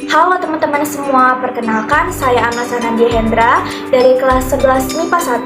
Halo teman-teman semua, perkenalkan saya Amel Sanandia Hendra dari kelas 11 MIPA 1.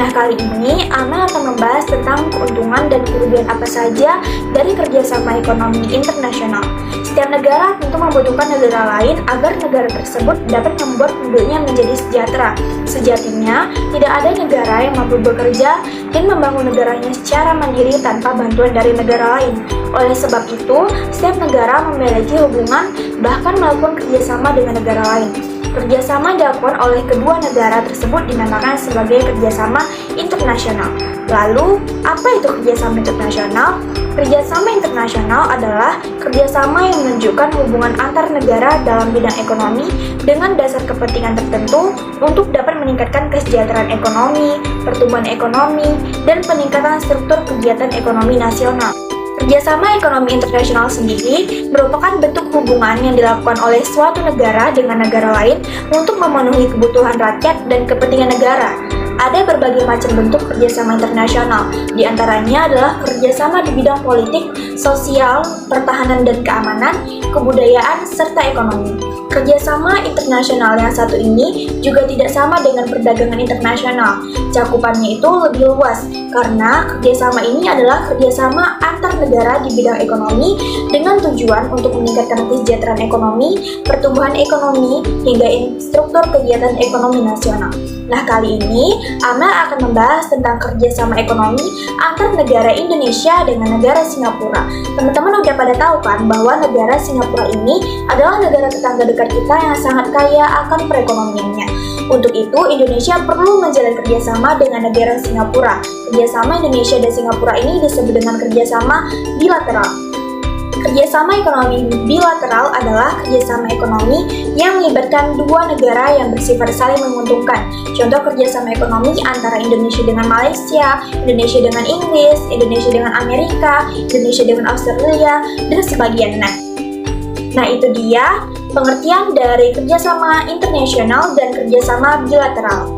Nah, kali ini Amel akan membahas tentang keuntungan dan kerugian apa saja dari kerjasama ekonomi internasional. Setiap negara tentu membutuhkan negara lain agar negara tersebut dapat membuat penduduknya menjadi sejahtera. Sejatinya, tidak ada negara yang mampu bekerja dan membangun negaranya secara mandiri tanpa bantuan dari negara lain. Oleh sebab itu, setiap negara memiliki hubungan bahkan melakukan kerjasama dengan negara lain. Kerjasama dilakukan oleh kedua negara tersebut dinamakan sebagai kerjasama internasional. Lalu, apa itu kerjasama internasional? Kerjasama internasional adalah kerjasama yang menunjukkan hubungan antar negara dalam bidang ekonomi dengan dasar kepentingan tertentu untuk dapat meningkatkan kesejahteraan ekonomi, pertumbuhan ekonomi, dan peningkatan struktur kegiatan ekonomi nasional. Kerjasama ekonomi internasional sendiri merupakan bentuk hubungan yang dilakukan oleh suatu negara dengan negara lain untuk memenuhi kebutuhan rakyat dan kepentingan negara. Ada berbagai macam bentuk kerjasama internasional, di antaranya adalah kerjasama di bidang politik, sosial, pertahanan dan keamanan, kebudayaan, serta ekonomi. Kerjasama internasional yang satu ini juga tidak sama dengan perdagangan internasional. Cakupannya itu lebih luas, karena kerjasama ini adalah kerjasama antar negara di bidang ekonomi dengan tujuan untuk meningkatkan kesejahteraan ekonomi, pertumbuhan ekonomi, hingga struktur kegiatan ekonomi nasional. Nah, kali ini Amel akan membahas tentang kerjasama ekonomi antar negara Indonesia dengan negara Singapura. Teman-teman udah pada tahu kan bahwa negara Singapura ini adalah negara tetangga dekat kita yang sangat kaya akan perekonomiannya. Untuk itu, Indonesia perlu menjalin kerjasama dengan negara Singapura. Kerjasama Indonesia dan Singapura ini disebut dengan kerjasama bilateral. Kerjasama ekonomi bilateral adalah kerjasama ekonomi yang melibatkan dua negara yang bersifat saling menguntungkan. Contoh kerjasama ekonomi antara Indonesia dengan Malaysia, Indonesia dengan Inggris, Indonesia dengan Amerika, Indonesia dengan Australia, dan sebagiannya. Nah, itu dia pengertian dari kerjasama internasional dan kerjasama bilateral.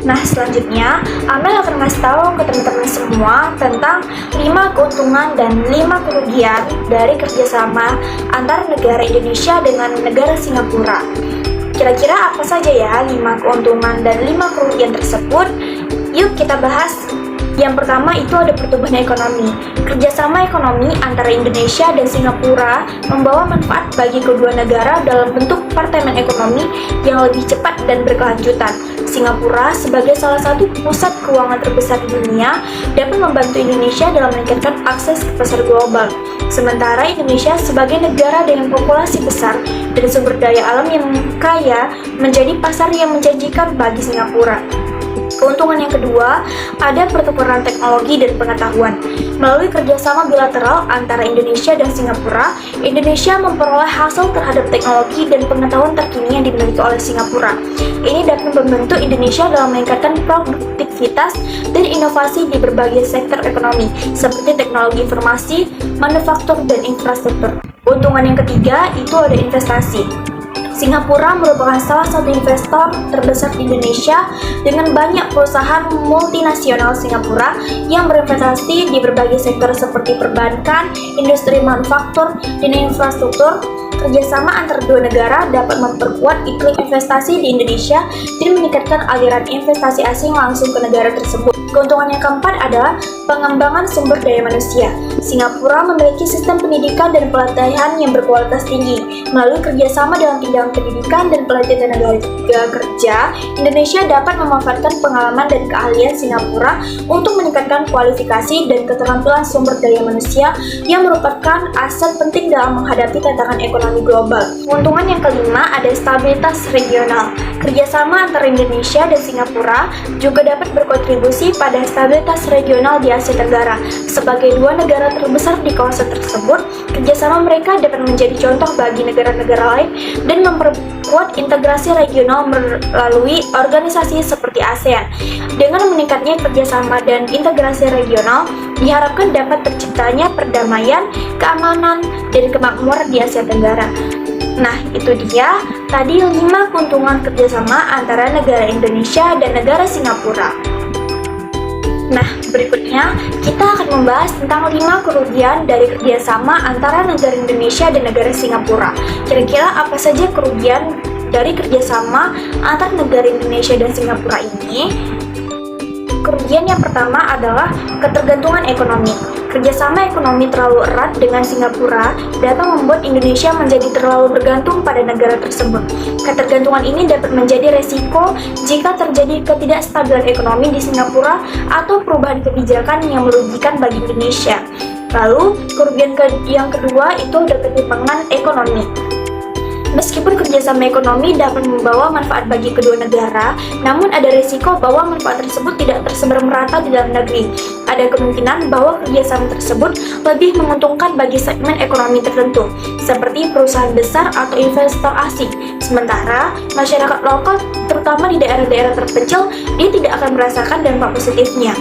Nah, selanjutnya, Amel akan ngasih tahu ke teman-teman semua tentang 5 keuntungan dan 5 kerugian dari kerjasama antar negara Indonesia dengan negara Singapura. Kira-kira apa saja ya 5 keuntungan dan 5 kerugian tersebut? Yuk kita bahas. Yang pertama itu ada pertumbuhan ekonomi. Kerjasama ekonomi antara Indonesia dan Singapura membawa manfaat bagi kedua negara dalam bentuk pertumbuhan ekonomi yang lebih cepat dan berkelanjutan. Singapura sebagai salah satu pusat keuangan terbesar di dunia dapat membantu Indonesia dalam meningkatkan akses ke pasar global. Sementara Indonesia sebagai negara dengan populasi besar dan sumber daya alam yang kaya menjadi pasar yang menjanjikan bagi Singapura. Keuntungan yang kedua, ada pertukaran teknologi dan pengetahuan. Melalui kerjasama bilateral antara Indonesia dan Singapura, Indonesia memperoleh hasil terhadap teknologi dan pengetahuan terkini yang dimiliki oleh Singapura. Ini dapat membantu Indonesia dalam meningkatkan produktivitas dan inovasi di berbagai sektor ekonomi, seperti teknologi informasi, manufaktur, dan infrastruktur. Keuntungan yang ketiga, itu ada investasi. Singapura merupakan salah satu investor terbesar di Indonesia dengan banyak perusahaan multinasional Singapura yang berinvestasi di berbagai sektor seperti perbankan, industri manufaktur, dan infrastruktur. Kerjasama antara dua negara dapat memperkuat iklim investasi di Indonesia dan meningkatkan aliran investasi asing langsung ke negara tersebut. Keuntungan yang keempat adalah pengembangan sumber daya manusia. Singapura memiliki sistem pendidikan dan pelatihan yang berkualitas tinggi. Melalui kerjasama dalam bidang pendidikan dan pelatihan tenaga kerja, Indonesia dapat memanfaatkan pengalaman dan keahlian Singapura untuk meningkatkan kualifikasi dan keterampilan sumber daya manusia yang merupakan aset penting dalam menghadapi tantangan ekonomi global. Keuntungan yang kelima ada stabilitas regional. Kerjasama antara Indonesia dan Singapura juga dapat berkontribusi pada stabilitas regional di Asia Tenggara. Sebagai dua negara terbesar di kawasan tersebut, kerjasama mereka dapat menjadi contoh bagi negara-negara lain dan memperkuat integrasi regional melalui organisasi seperti ASEAN. Dengan meningkatnya kerjasama dan integrasi regional, diharapkan dapat terciptanya perdamaian, keamanan, dan kemakmuran di Asia Tenggara. Nah, itu dia tadi 5 keuntungan kerjasama antara negara Indonesia dan negara Singapura. Nah, berikutnya kita akan membahas tentang 5 kerugian dari kerjasama antara negara Indonesia dan negara Singapura. Kira-kira apa saja kerugian dari kerjasama antar negara Indonesia dan Singapura ini? Kerugian yang pertama adalah ketergantungan ekonomi. Kerjasama ekonomi terlalu erat dengan Singapura dapat membuat Indonesia menjadi terlalu bergantung pada negara tersebut. Ketergantungan ini dapat menjadi resiko jika terjadi ketidakstabilan ekonomi di Singapura atau perubahan kebijakan yang merugikan bagi Indonesia. Lalu, kerugian yang kedua itu ada ketimpangan ekonomi. Meskipun kerjasama ekonomi dapat membawa manfaat bagi kedua negara, namun ada risiko bahwa manfaat tersebut tidak tersebar merata di dalam negeri. Ada kemungkinan bahwa kerjasama tersebut lebih menguntungkan bagi segmen ekonomi tertentu, seperti perusahaan besar atau investor asing. Sementara, masyarakat lokal, terutama di daerah-daerah terpencil, dia tidak akan merasakan dampak positifnya.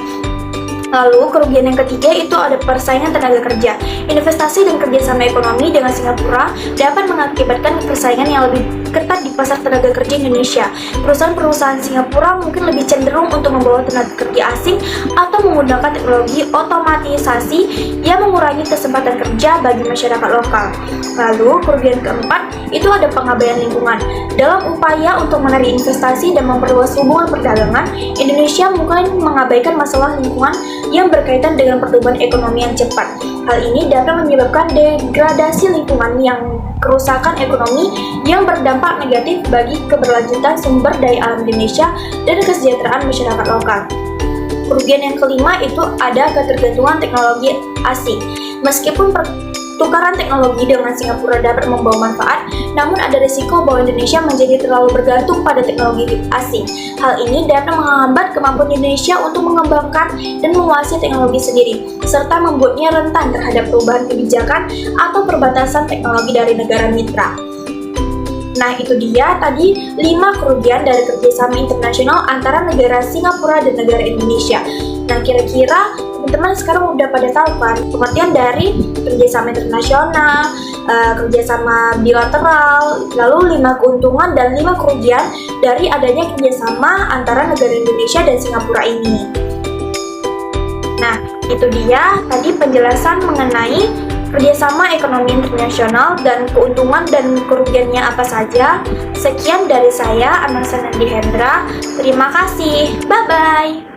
Lalu, kerugian yang ketiga itu ada persaingan tenaga kerja. Investasi dan kerjasama ekonomi dengan Singapura dapat mengakibatkan persaingan yang lebih ketat di pasar tenaga kerja Indonesia. Perusahaan-perusahaan Singapura mungkin lebih cenderung untuk membawa tenaga kerja asing atau menggunakan teknologi otomatisasi yang mengurangi kesempatan kerja bagi masyarakat lokal. Lalu, kerugian keempat itu ada pengabaian lingkungan. Dalam upaya untuk menarik investasi dan memperluas hubungan perdagangan, Indonesia mungkin mengabaikan masalah lingkungan yang berkaitan dengan pertumbuhan ekonomi yang cepat. Hal ini dapat menyebabkan degradasi lingkungan yang kerusakan ekonomi yang berdampak negatif bagi keberlanjutan sumber daya alam Indonesia dan kesejahteraan masyarakat lokal. Kerugian yang kelima itu ada ketergantungan teknologi asing. Meskipun pertukaran teknologi dengan Singapura dapat membawa manfaat, namun ada risiko bahwa Indonesia menjadi terlalu bergantung pada teknologi asing. Hal ini dapat menghambat kemampuan Indonesia untuk mengembangkan dan menguasai teknologi sendiri, serta membuatnya rentan terhadap perubahan kebijakan atau perbatasan teknologi dari negara mitra. Nah, itu dia tadi 5 kerugian dari kerjasama internasional antara negara Singapura dan negara Indonesia. Nah, kira-kira teman-teman sekarang udah pada tahu kan pengertian dari kerjasama internasional, kerjasama bilateral, lalu 5 keuntungan dan 5 kerugian dari adanya kerjasama antara negara Indonesia dan Singapura ini. Nah, itu dia tadi penjelasan mengenai kerjasama ekonomi internasional dan keuntungan dan kerugiannya apa saja. Sekian dari saya, Anasa Nandi Hendra. Terima kasih. Bye-bye.